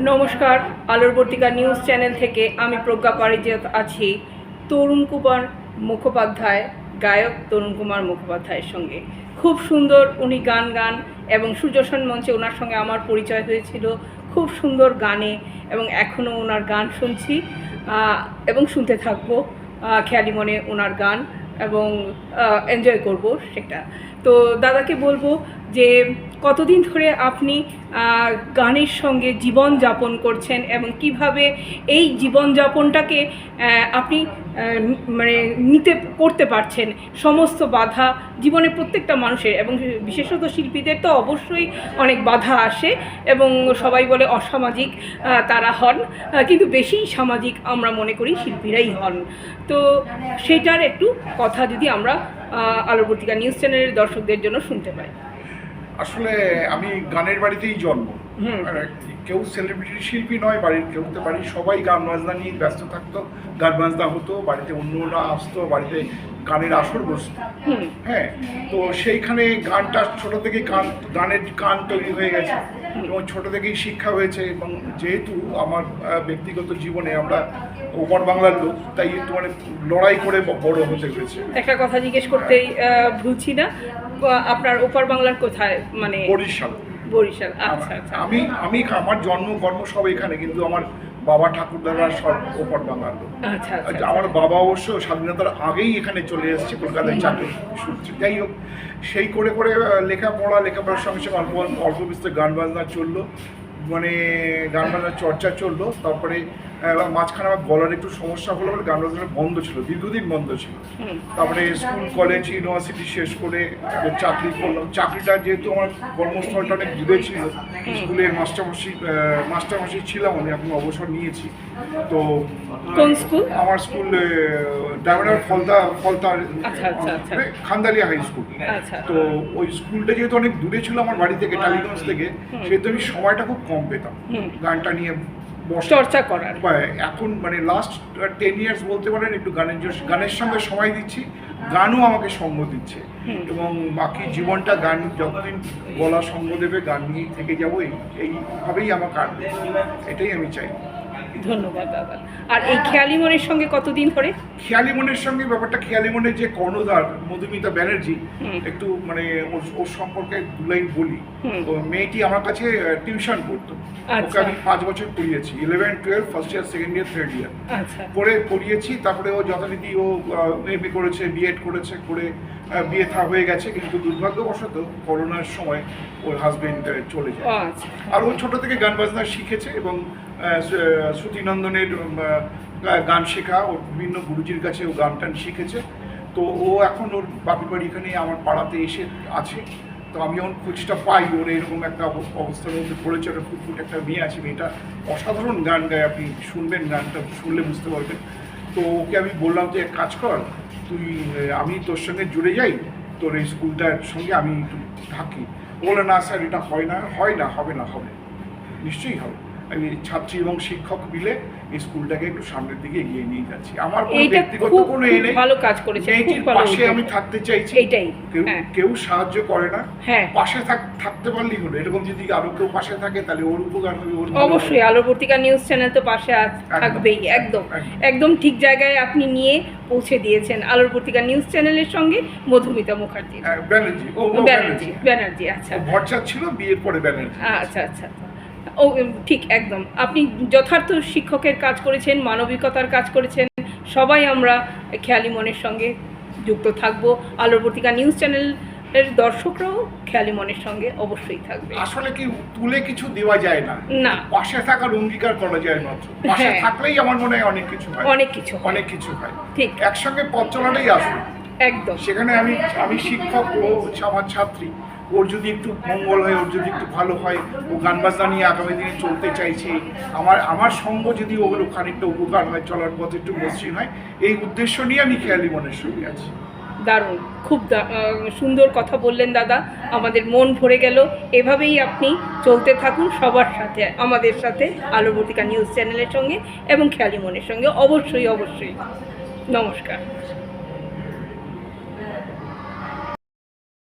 নমস্কার, আলোর বর্তিকা news channel থেকে আমি প্রজ্ঞা পারিজাত আছি তরুণ কুমার মুখোপাধ্যায়, গায়ক তরুণ কুমার মুখোপাধ্যায়ের সঙ্গে। খুব সুন্দর উনি গান এবং সুদর্শন মঞ্চে ওনার সঙ্গে আমার পরিচয় হয়েছিল খুব সুন্দর গানে, এবং এখনও ওনার গান শুনছি এবং শুনতে থাকবো খেয়ালি মনে ওনার গান এবং এনজয় করব সেটা। তো দাদাকে বলবো যে কতদিন ধরে আপনি গানের সঙ্গে জীবন যাপন করছেন এবং কিভাবে এই জীবনযাপনটাকে আপনি করতে পারছেন। সমস্ত বাধা জীবনে প্রত্যেকটা মানুষের এবং বিশেষত শিল্পীদের তো অবশ্যই অনেক বাধা আসে এবং সবাই বলে অসামাজিক তারা হন, কিন্তু বেশি সামাজিক আমরা মনে করি শিল্পীরাই হন। তো সেটার একটু কথা যদি আমরা আলোর বর্তিকা নিউজ চ্যানেলের দর্শকদের জন্য শুনতে পাই। আসলে আমি গানের বাড়িতেই জন্ম। কেউ সেলিব্রিটি শিল্পী নয়, বাড়ির কেউ তো বাড়ির সবাই গান বাজনা নিয়ে ব্যস্ত থাকতো, গান বাজনা হতো, বাড়িতে অন্যরা আসতো, বাড়িতে গানের আসর বসতো। হ্যাঁ, তো সেইখানে গানটা ছোটো থেকেই গানের গান তৈরি হয়ে গেছে এবং ছোটো থেকেই শিক্ষা হয়েছে। এবং যেহেতু আমার ব্যক্তিগত জীবনে আমরা ওপার বাংলার লোক, তাই একটু লড়াই করে বড় হতে হয়েছে। একটা কথা জিজ্ঞেস করতেই ভুলছি না, আপনার ওপার বাংলার কোথায়? মানে বরিশাল। আচ্ছা আচ্ছা। আমি আমার জন্ম কর্ম সব এখানে, কিন্তু আমার বাবা ঠাকুরদারা সব ওপার বাংলার লোক। আচ্ছা। আমার বাবা অবশ্য স্বাধীনতার আগেই এখানে চলে এসেছে কলকাতায় চাকরি সূত্রে। যাই হোক, সেই করে লেখাপড়ার সঙ্গে সঙ্গে অল্প বিস্তর গান বাজনা চললো, গান বাজনার চর্চা চললো। তারপরে মাঝখানে আমার গলার একটু সমস্যা হলো বলে গান বাজনা বন্ধ ছিল, দীর্ঘদিন বন্ধ ছিল। তারপরে স্কুল কলেজ ইউনিভার্সিটি শেষ করে চাকরি করলাম। চাকরিটা যেহেতু আমার কর্মস্থলটা অনেক দূরে ছিল, স্কুলের মাস্টারমশাই ছিলাম আমি, এখন অবসর নিয়েছি। তো কোন স্কুল? আমার school diamond ফলতার Khandalia high school. তো ওই স্কুলটা যেহেতু অনেক দূরে ছিল আমার বাড়ি থেকে, টালিগঞ্জ থেকে, সেহেতু আমি সময়টা খুব কম পেতাম গানটা নিয়ে চর্চা করার। এখন লাস্ট 10 ইয়ার্স বলতে পারেন একটু গানের সঙ্গে সময় দিচ্ছি, গানও আমাকে সঙ্গ দিচ্ছে এবং বাকি জীবনটা গান যতদিন গলা সঙ্গ দেবে গান নিয়েই থেকে যাবো, এইভাবেই আমার কাটবে, এটাই আমি চাই। ধন্যবাদ দাদা। আর এই খেয়ালি মনের সঙ্গে কতদিন ধরে? খেয়ালি মনের সঙ্গে ব্যাপারটা, খেয়ালি মনের যে কর্ণধার মধুমিতা ব্যানার্জি, একটু ওর সম্পর্কে দু লাইন বলি। তো মেয়েটি আমার কাছে টিউশন পড়তো, ওকে আমি 5 বছর পড়িয়েছি, 11, 12, first year, second year, third year করে পড়িয়েছি। তারপরে ও যথারীতি ও এমএ করেছে, বিএড করেছে, করে বিয়ে হয়ে গেছে, কিন্তু দুর্ভাগ্যবশত করোনার সময় ওর হাজবেন্ড চলে যায়। আর ও ছোট থেকে গান বাজনা শিখেছে এবং শ্রুতিনন্দনের গান শেখা, ওর বিভিন্ন গুরুজির কাছে ও গান টান শিখেছে। তো ও এখন ওর বাপের বাড়ি এখানে আমার পাড়াতে এসে আছে। তো আমি যখন খোঁজটা পাই ওর এরকম একটা অবস্থার মধ্যে পড়েছে, ওটা ফুটফুট একটা মেয়ে আছে, মেয়েটা অসাধারণ গান গায়, আপনি শুনবেন, গানটা শুনলে বুঝতে পারবেন। তো ওকে আমি বললাম যে কাজ কর, আমি তোর সঙ্গে জুড়ে যাই, তোর এই স্কুলটার সঙ্গে আমি একটু থাকি। বলে না স্যার, এটা হবে না, নিশ্চয়ই হবে। আমি ছাত্রী এবং শিক্ষক মিলে এই স্কুলটাকে একটু সামনের দিকে এগিয়ে নিয়ে যাচ্ছি। আমার ব্যক্তিগত কোনো ভালো কাজ করেছে, মেয়েটির পাশে আমি থাকতে চাইছি। কেউ সাহায্য করে না, পাশে থাকতে পারলেই হলো। এরকম যদি আরো কেউ পাশে থাকে তাহলে ওর উপকার হবে। অবশ্যই আলোর বর্তিকা নিউজ চ্যানেল তো পাশে থাকবেই। একদম ঠিক জায়গায় আপনি নিয়ে পৌঁছে দিয়েছেন আলোর বর্তিকা নিউজ চ্যানেলের সঙ্গে মধুমিতা মুখার্জি ব্যানার্জি। আচ্ছা, ভরসা ছিল বিয়ের পরে ব্যানার্জি। আচ্ছা। ও ঠিক, একদম আপনি যথার্থ শিক্ষকের কাজ করেছেন, মানবিকতার কাজ করেছেন। সবাই আমরা খেয়ালি মনের সঙ্গে যুক্ত থাকবো। আলোর বর্তিকা নিউজ চ্যানেলের দর্শকরাও খেয়ালি মনের সঙ্গে অবশ্যই থাকবে। আসলে কি তুলে কিছু দেওয়া যায় না, পাশে থাকার অঙ্গীকার করা যায় মাত্র। পাশে থাকলেই আমার মনে হয় অনেক কিছু হয়। ঠিক, একসঙ্গে পথ চলাটাই আসলে একদম। সেখানে আমি শিক্ষক, ও আমার ছাত্রী, ওর যদি একটু মঙ্গল হয়, ওর যদি একটু ভালো হয়, ও গান বাজনা নিয়ে আগামী দিনে চলতে চাইছে, আমার সঙ্গ যদি ওগুলো খানিকটা উপকার হয়, চলার পথে একটু মসৃণ হয়, এই উদ্দেশ্য নিয়ে আমি খেয়ালি মনের সঙ্গে আছি। দারুণ, খুব সুন্দর কথা বললেন দাদা, আমাদের মন ভরে গেল। এভাবেই আপনি চলতে থাকুন সবার সাথে, আমাদের সাথে, আলোর বর্তিকা নিউজ চ্যানেলের সঙ্গে এবং খেয়ালি মনের সঙ্গে। অবশ্যই। নমস্কার।